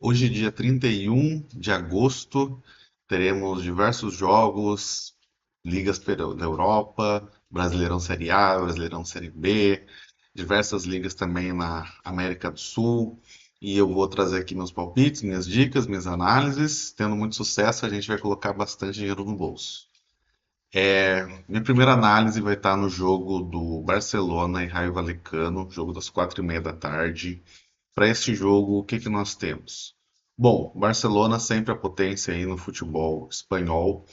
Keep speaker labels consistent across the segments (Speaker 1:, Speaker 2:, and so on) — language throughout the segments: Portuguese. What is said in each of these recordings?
Speaker 1: Hoje, dia 31 de agosto, teremos diversos jogos, da Europa, Brasileirão Série A, Brasileirão Série B, diversas ligas também na América do Sul. E eu vou trazer aqui meus palpites, minhas dicas, minhas análises. Tendo muito sucesso, a gente vai colocar bastante dinheiro no bolso. Minha primeira análise vai estar no jogo do Barcelona e Raio Vallecano, jogo das 4h30 da tarde. Para este jogo, o que que nós temos? Bom, Barcelona sempre a potência aí no futebol espanhol.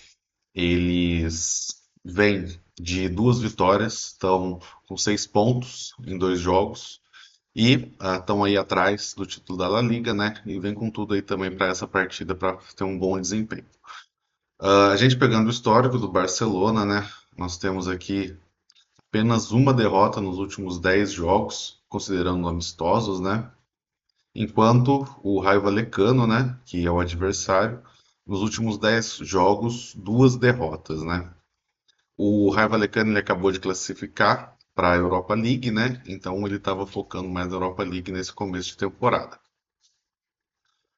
Speaker 1: Eles vêm de duas vitórias, estão com 6 pontos em dois jogos e estão aí atrás do título da La Liga, né? E vem com tudo aí também para essa partida para ter um bom desempenho. A gente pegando o histórico do Barcelona, né? Nós temos aqui apenas uma derrota nos últimos 10 jogos, considerando amistosos, né? Enquanto o Raio Vallecano, né, que é o adversário, nos últimos 10 jogos, duas derrotas, né? O Raio Vallecano ele acabou de classificar para a Europa League, né? Então ele estava focando mais na Europa League nesse começo de temporada.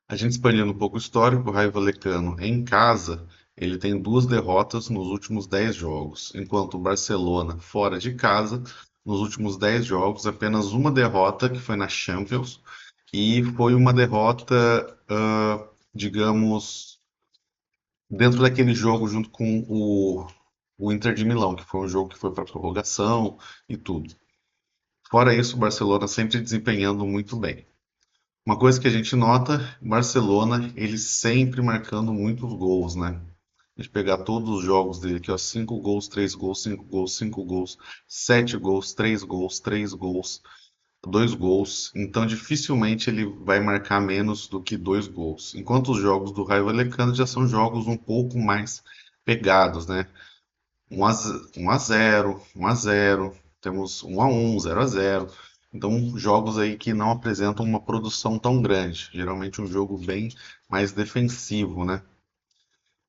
Speaker 1: A gente expandindo um pouco o histórico, o Raio Vallecano em casa, ele tem duas derrotas nos últimos 10 jogos, enquanto o Barcelona fora de casa, nos últimos 10 jogos, apenas uma derrota, que foi na Champions, e foi uma derrota, digamos, dentro daquele jogo junto com o Inter de Milão, que foi um jogo que foi para prorrogação e tudo. Fora isso, o Barcelona sempre desempenhando muito bem. Uma coisa que a gente nota, o Barcelona, ele sempre marcando muitos gols, né? A gente pegar todos os jogos dele aqui, ó, 5 gols, 3 gols, 5 gols, 5 gols, 7 gols, 3 gols, 3 gols, 2 gols, então dificilmente ele vai marcar menos do que 2 gols. Enquanto os jogos do Raio Vallecano já são jogos um pouco mais pegados, né? 1-0, 1-0, temos 1-1, 0-0. Então, jogos aí que não apresentam uma produção tão grande. Geralmente um jogo bem mais defensivo, né?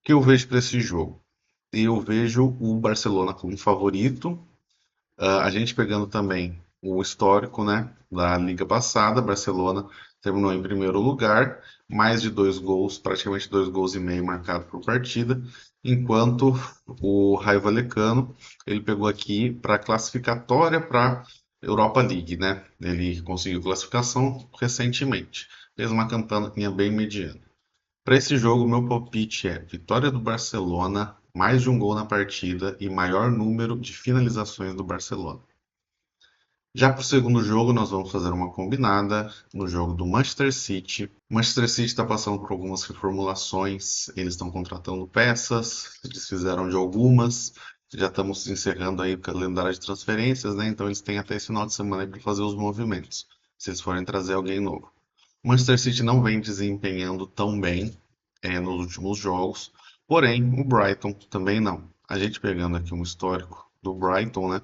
Speaker 1: O que eu vejo para esse jogo? Eu vejo o Barcelona como favorito, a gente pegando também o histórico, né, da Liga passada, Barcelona terminou em primeiro lugar, mais de 2 gols, praticamente 2 gols e meio marcados por partida, enquanto o Raio Vallecano ele pegou aqui para classificatória para Europa League, né? Ele conseguiu classificação recentemente, fez uma campanha bem mediana. Para esse jogo, meu palpite é vitória do Barcelona, mais de um gol na partida e maior número de finalizações do Barcelona. Já para o segundo jogo, nós vamos fazer uma combinada no jogo do Manchester City. O Manchester City está passando por algumas reformulações, eles estão contratando peças, eles fizeram de algumas, já estamos encerrando aí o calendário de transferências, né? Então eles têm até esse final de semana para fazer os movimentos, se eles forem trazer alguém novo. O Manchester City não vem desempenhando tão bem nos últimos jogos, porém o Brighton também não. A gente pegando aqui um histórico do Brighton, né?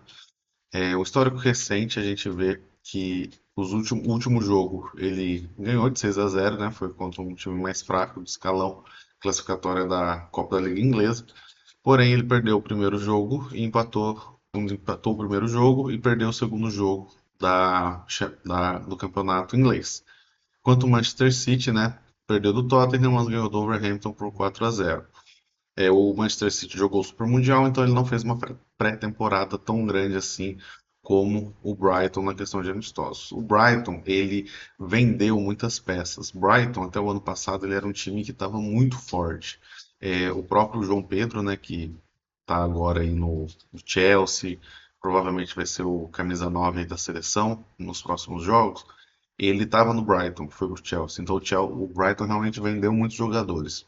Speaker 1: O histórico recente a gente vê que o último jogo ele ganhou de 6-0, né? Foi contra um time mais fraco do escalão classificatória da Copa da Liga Inglesa. Porém, ele perdeu o primeiro jogo e empatou o primeiro jogo e perdeu o segundo jogo do campeonato inglês. Enquanto o Manchester City, né, perdeu do Tottenham, mas ganhou do Wolverhampton por 4-0. O Manchester City jogou o Super Mundial, então ele não fez uma pré-temporada tão grande assim como o Brighton na questão de amistosos. O Brighton, ele vendeu muitas peças. Brighton, até o ano passado, ele era um time que estava muito forte. O próprio João Pedro, né, que está agora aí no Chelsea, provavelmente vai ser o camisa 9 aí da seleção nos próximos jogos. Ele estava no Brighton, foi pro Chelsea. Então o Brighton realmente vendeu muitos jogadores.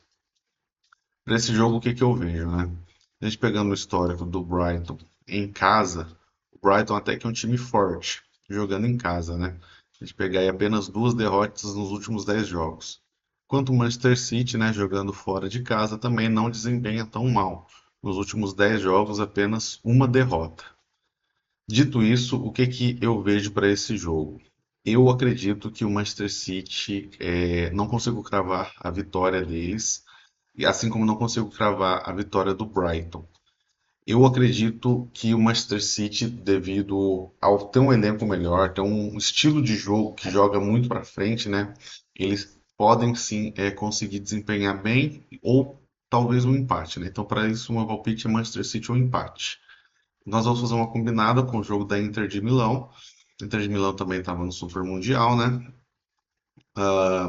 Speaker 1: Para esse jogo, o que que eu vejo, né? A gente pegando o histórico do Brighton em casa, o Brighton até que é um time forte, jogando em casa, né? A gente pegar aí apenas duas derrotas nos últimos 10 jogos. Enquanto o Manchester City, né, jogando fora de casa, também não desempenha tão mal. Nos últimos 10 jogos, apenas uma derrota. Dito isso, o que que eu vejo para esse jogo? Eu acredito que o Manchester City não consigo cravar a vitória deles, e assim como não consigo cravar a vitória do Brighton. Eu acredito que o Manchester City, devido ao ter um elenco melhor, ter um estilo de jogo que joga muito para frente, né? Eles podem sim conseguir desempenhar bem ou talvez um empate, né? Então, para isso, o meu palpite é Manchester City ou empate. Nós vamos fazer uma combinada com o jogo da Inter de Milão. A Inter de Milão também estava no Super Mundial, né?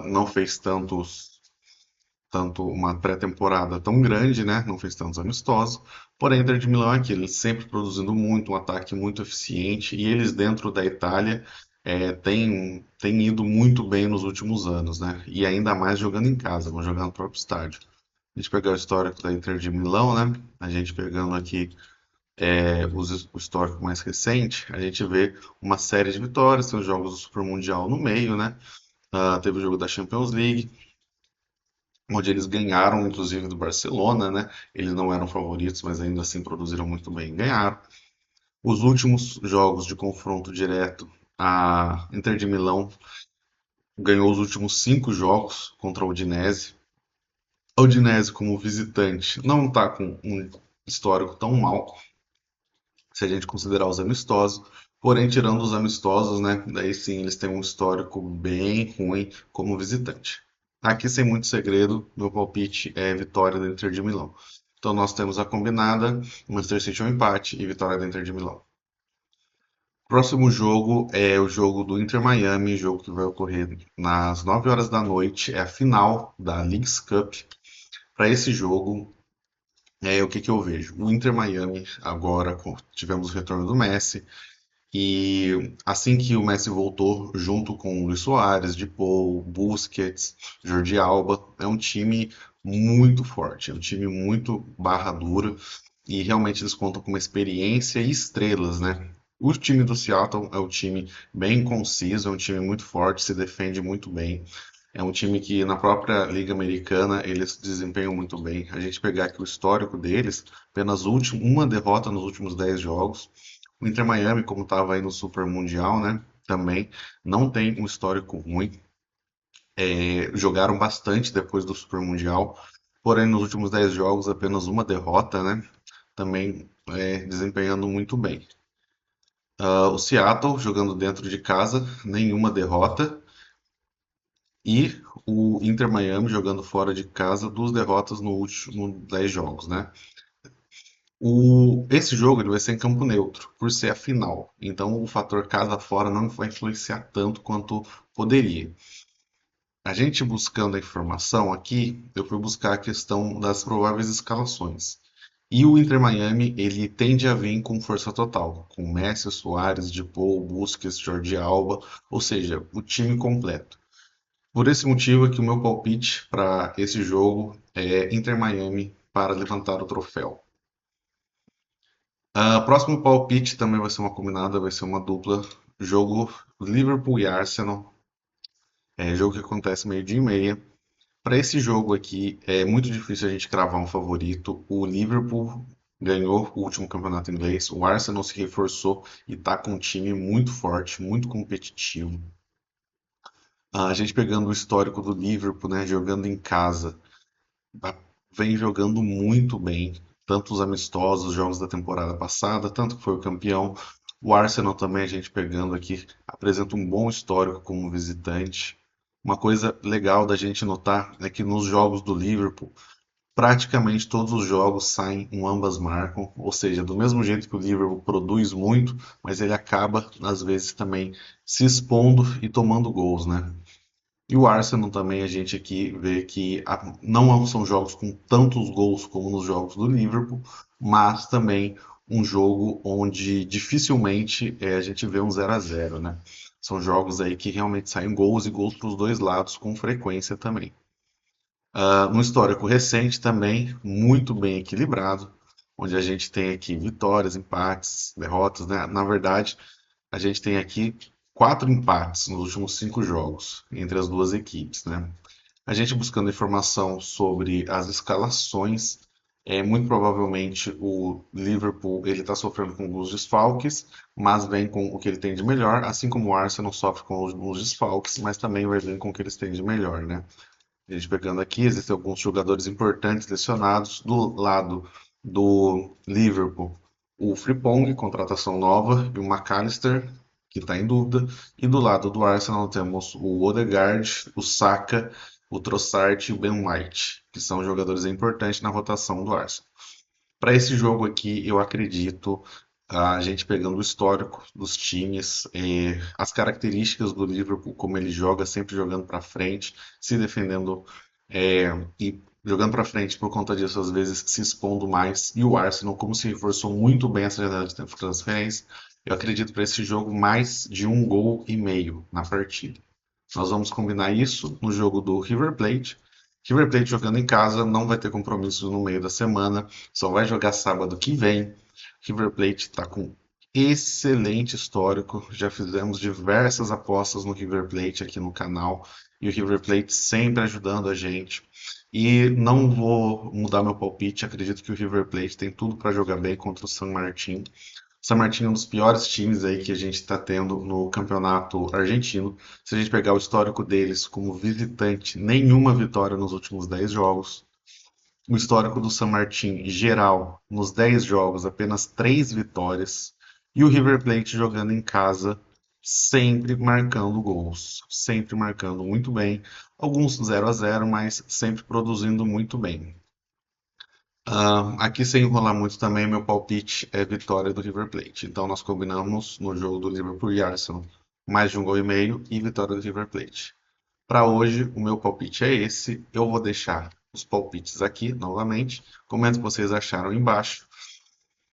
Speaker 1: Não fez tanto uma pré-temporada tão grande, né? Não fez tantos amistosos. Porém, a Inter de Milão é aquilo, eles sempre produzindo muito, um ataque muito eficiente, e eles dentro da Itália têm ido muito bem nos últimos anos, né? E ainda mais jogando em casa, vão jogar no próprio estádio. A gente pegar o histórico da Inter de Milão, né? A gente pegando aqui o histórico mais recente, a gente vê uma série de vitórias, tem os jogos do Super Mundial no meio, né? Teve o jogo da Champions League, onde eles ganharam, inclusive, do Barcelona, né? Eles não eram favoritos, mas ainda assim produziram muito bem e ganharam. Os últimos jogos de confronto direto, a Inter de Milão ganhou os últimos 5 jogos contra a Udinese. A Udinese, como visitante, não está com um histórico tão mal, se a gente considerar os amistosos. Porém, tirando os amistosos, né? Daí sim, eles têm um histórico bem ruim como visitante. Aqui, sem muito segredo, meu palpite é vitória da Inter de Milão. Então, nós temos a combinada, Manchester City um empate e vitória da Inter de Milão. Próximo jogo é o jogo do Inter Miami, jogo que vai ocorrer nas 9 horas da noite, é a final da Leagues Cup. Para esse jogo, o que que eu vejo? O Inter Miami, agora tivemos o retorno do Messi, e assim que o Messi voltou, junto com o Luis Soares, De Paul, Busquets, Jordi Alba, é um time muito forte, é um time muito barra dura e realmente eles contam com uma experiência e estrelas, né? O time do Seattle é um time bem conciso, é um time muito forte, se defende muito bem. É um time que na própria Liga Americana eles desempenham muito bem. A gente pegar aqui o histórico deles, apenas uma derrota nos últimos 10 jogos. O Inter Miami, como estava aí no Super Mundial, né? Também não tem um histórico ruim. Jogaram bastante depois do Super Mundial, porém nos últimos 10 jogos apenas uma derrota, né? Também desempenhando muito bem. O Seattle jogando dentro de casa, nenhuma derrota. E o Inter Miami jogando fora de casa, 2 derrotas no último 10 jogos, né? Esse jogo ele vai ser em campo neutro, por ser a final. Então o fator casa fora não vai influenciar tanto quanto poderia. A gente buscando a informação aqui, eu fui buscar a questão das prováveis escalações. E o Inter Miami, ele tende a vir com força total, com Messi, Soares, De Paul, Busquets, Jordi Alba, ou seja, o time completo. Por esse motivo é que o meu palpite para esse jogo é Inter Miami para levantar o troféu. Próximo palpite também vai ser uma combinada, vai ser uma dupla. Jogo Liverpool e Arsenal. Jogo que acontece meio-dia e meia. Para esse jogo aqui, é muito difícil a gente cravar um favorito. O Liverpool ganhou o último campeonato inglês. O Arsenal se reforçou e está com um time muito forte, muito competitivo. A gente pegando o histórico do Liverpool, né, jogando em casa, vem jogando muito bem, tanto os amistosos, os jogos da temporada passada, tanto que foi o campeão. O Arsenal também, a gente pegando aqui, apresenta um bom histórico como visitante. Uma coisa legal da gente notar é que nos jogos do Liverpool, praticamente todos os jogos saem um ambas marcam, ou seja, do mesmo jeito que o Liverpool produz muito, mas ele acaba, às vezes, também se expondo e tomando gols, né? E o Arsenal também, a gente aqui vê que não são jogos com tantos gols como nos jogos do Liverpool, mas também um jogo onde dificilmente a gente vê um 0-0, né? São jogos aí que realmente saem gols e gols para os dois lados com frequência também. No histórico recente também, muito bem equilibrado, onde a gente tem aqui vitórias, empates, derrotas, né? Na verdade, a gente tem aqui 4 empates nos últimos 5 jogos entre as duas equipes, né? A gente buscando informação sobre as escalações, muito provavelmente o Liverpool ele está sofrendo com alguns desfalques, mas vem com o que ele tem de melhor, assim como o Arsenal sofre com os desfalques, mas também vai vir com o que eles têm de melhor, né? A gente pegando aqui, existem alguns jogadores importantes lesionados. Do lado do Liverpool, o Frimpong, contratação nova, e o McAllister, que está em dúvida. E do lado do Arsenal temos o Odegaard, o Saka. o Trossard e o Ben White, que são jogadores importantes na rotação do Arsenal. Para esse jogo aqui, eu acredito a gente pegando o histórico dos times, as características do Liverpool, como ele joga, sempre jogando para frente, se defendendo e jogando para frente por conta disso, às vezes se expondo mais. E o Arsenal, como se reforçou muito bem essa janela de transferência, eu acredito para esse jogo mais de 1,5 gols na partida. Nós vamos combinar isso no jogo do River Plate. River Plate jogando em casa, não vai ter compromisso no meio da semana, só vai jogar sábado que vem. River Plate está com excelente histórico, já fizemos diversas apostas no River Plate aqui no canal e o River Plate sempre ajudando a gente. E não vou mudar meu palpite, acredito que o River Plate tem tudo para jogar bem contra o San Martín. San Martín é um dos piores times aí que a gente está tendo no campeonato argentino. Se a gente pegar o histórico deles como visitante, nenhuma vitória nos últimos 10 jogos. O histórico do San Martín geral, nos 10 jogos, apenas 3 vitórias. E o River Plate jogando em casa, sempre marcando gols, sempre marcando muito bem. Alguns 0-0, mas sempre produzindo muito bem. Aqui, sem enrolar muito também, meu palpite é vitória do River Plate. Então, nós combinamos no jogo do Liverpool e Arsenal mais de 1,5 gols e vitória do River Plate. Para hoje, o meu palpite é esse. Eu vou deixar os palpites aqui novamente. Comenta o que vocês acharam embaixo.